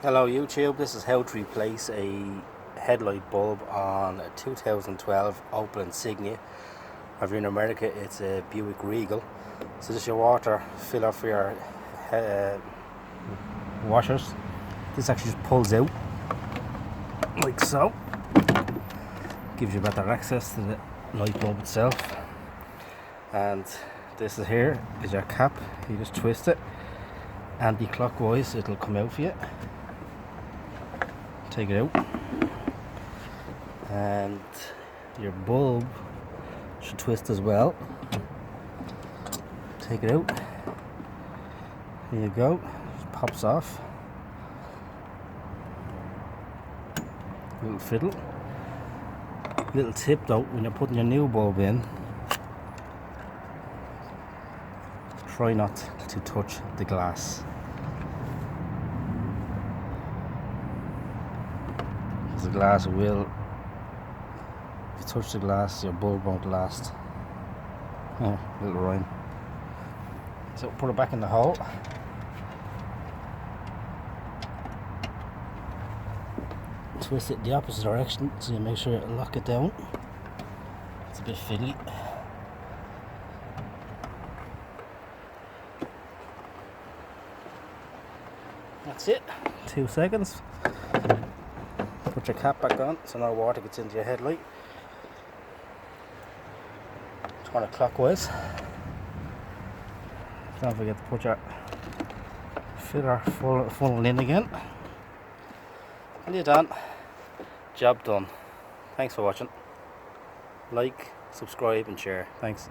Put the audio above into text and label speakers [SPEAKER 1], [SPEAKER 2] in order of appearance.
[SPEAKER 1] Hello YouTube, this is how to replace a headlight bulb on a 2012 Opel Insignia. If you're in America, it's a Buick Regal. So this is your water filler for your washers. This actually just pulls out like so. Gives you better access to the light bulb itself. And this is here is your cap. You just twist it anti-clockwise, it'll come out for you. Take it out, and your bulb should twist as well. Take it out. Here you go. Just pops off. Little fiddle. Little tip though, when you're putting your new bulb in, try not to touch the glass. The glass will, if you touch the glass, your bulb won't last. Little rhyme. So put it back in the hole. Twist it the opposite direction so you make sure you lock it down. It's a bit fiddly. That's it. 2 seconds. Put your cap back on so no water gets into your headlight. Turn it clockwise. Don't forget to put your filler funnel in again. And you're done. Job done. Thanks for watching. Like, subscribe and share. Thanks.